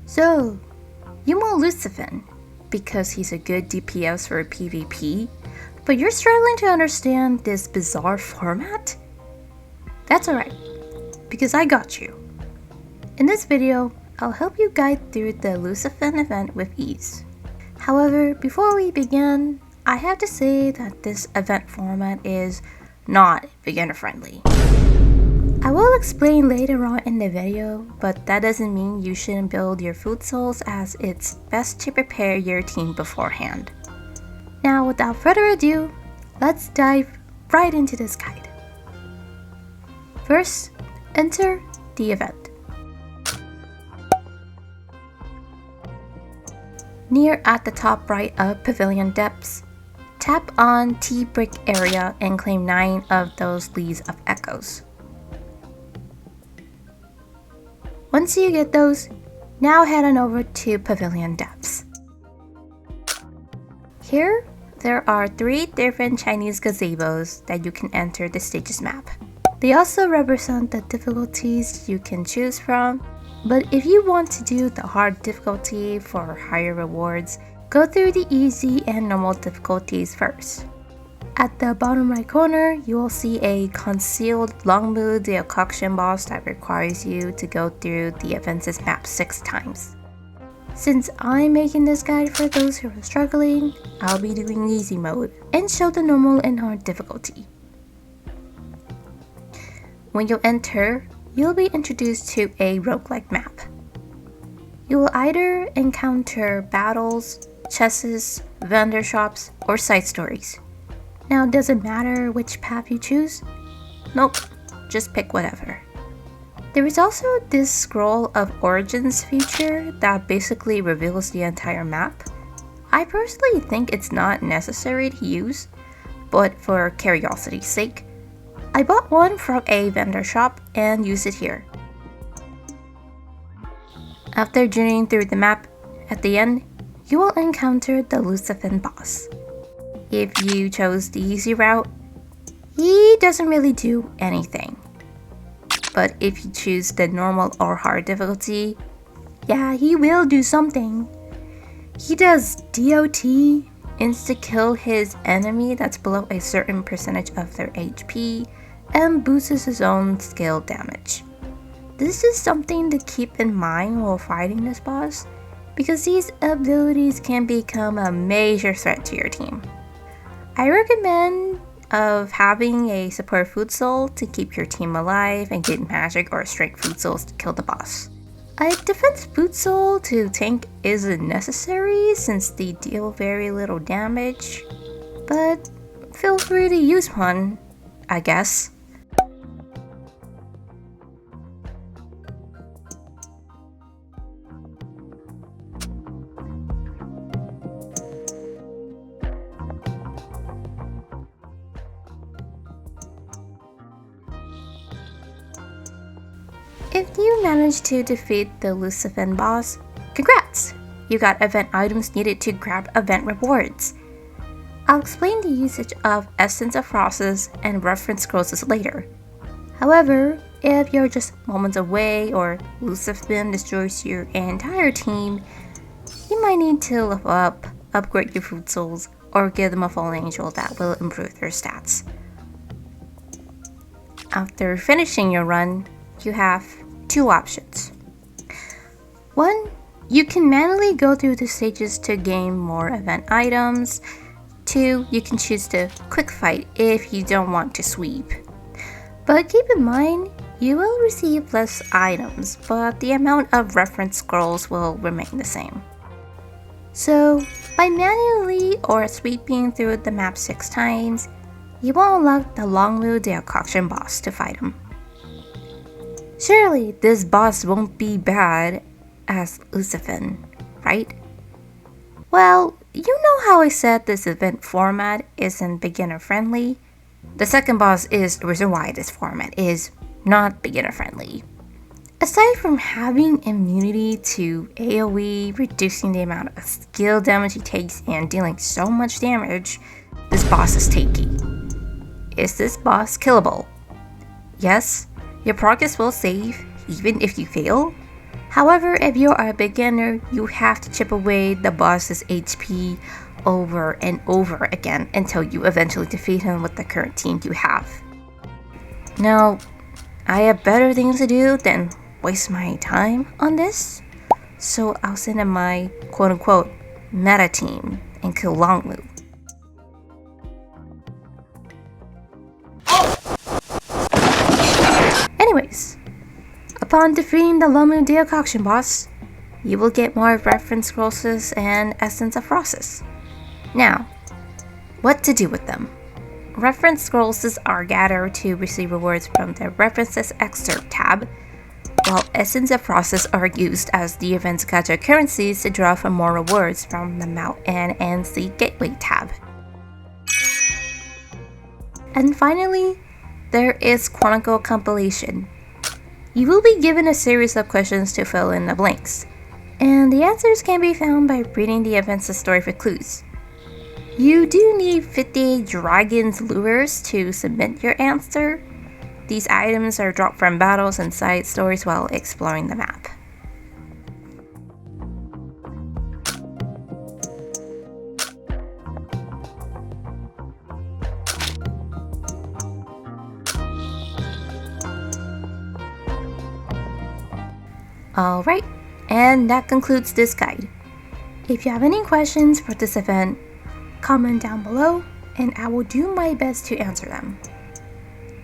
So, you want Luosifen because he's a good DPS for PvP, but you're struggling to understand this bizarre format? That's alright, because I got you. In this video, I'll help you guide through the Luosifen event with ease. However, before we begin, I have to say that this event format is not beginner friendly. I will explain later on in the video, but that doesn't mean you shouldn't build your food souls, as it's best to prepare your team beforehand. Now without further ado, let's dive right into this guide. First, enter the event. Near at the top right of Pavilion Depths, tap on T-Brick area and claim 9 of those Leaves of Echoes. Once you get those, now head on over to Pavilion Depths. Here, there are 3 different Chinese gazebos that you can enter the stages map. They also represent the difficulties you can choose from, but if you want to do the hard difficulty for higher rewards, go through the easy and normal difficulties first. At the bottom right corner, you will see a concealed Longmu decoction boss that requires you to go through the events map 6 times. Since I'm making this guide for those who are struggling, I'll be doing easy mode and show the normal and hard difficulty. When you enter, you'll be introduced to a roguelike map. You will either encounter battles, chests, vendor shops, or side stories. Now, does it matter which path you choose? Nope, just pick whatever. There is also this Scroll of Origins feature that basically reveals the entire map. I personally think it's not necessary to use, but for curiosity's sake, I bought one from a vendor shop and used it here. After journeying through the map, at the end, you will encounter the Luosifen boss. If you chose the easy route, he doesn't really do anything. But if you choose the normal or hard difficulty, yeah, he will do something. He does DOT, insta-kill his enemy that's below a certain percentage of their HP, and boosts his own skill damage. This is something to keep in mind while fighting this boss, because these abilities can become a major threat to your team. I recommend having a support food soul to keep your team alive and get magic or strength food souls to kill the boss. A defense food soul to tank isn't necessary since they deal very little damage, but feel free to use one, I guess. If you manage to defeat the Luosifen boss, congrats! You got event items needed to grab event rewards. I'll explain the usage of Essence of Roses and reference scrolls later. However, if you're just moments away or Luosifen destroys your entire team, you might need to level up, upgrade your food souls, or give them a fallen angel that will improve their stats. After finishing your run, you have 2 options. 1, you can manually go through the stages to gain more event items. 2, you can choose to quick fight if you don't want to sweep. But keep in mind, you will receive less items, but the amount of reference scrolls will remain the same. So, by manually or sweeping through the map 6 times, you will unlock the Longmu decoction boss to fight him. Surely this boss won't be bad as Luosifen, right? Well, you know how I said this event format isn't beginner friendly? The second boss is the reason why this format is not beginner friendly. Aside from having immunity to AoE, reducing the amount of skill damage he takes and dealing so much damage, this boss is tanky. Is this boss killable? Yes, your progress will save even if you fail. However, if you are a beginner, you have to chip away the boss's HP over and over again until you eventually defeat him with the current team you have. Now, I have better things to do than waste my time on this, so I'll send in my quote-unquote meta team and kill Longlu. Anyways, upon defeating the Lomu decoction boss, you will get more reference scrolls and essence of process. Now, what to do with them? Reference scrolls are gathered to receive rewards from the References Excerpt tab, while essence of process are used as the event's gacha currencies to draw for more rewards from the Mount and NC Gateway tab. And finally, there is quote-unquote compilation. You will be given a series of questions to fill in the blanks, and the answers can be found by reading the event's story for clues. You do need 58 Dragon's Lures to submit your answer. These items are dropped from battles and side stories while exploring the map. Alright, and that concludes this guide. If you have any questions for this event, comment down below and I will do my best to answer them.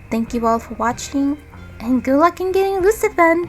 Thank you all for watching, and good luck in getting Luosifen!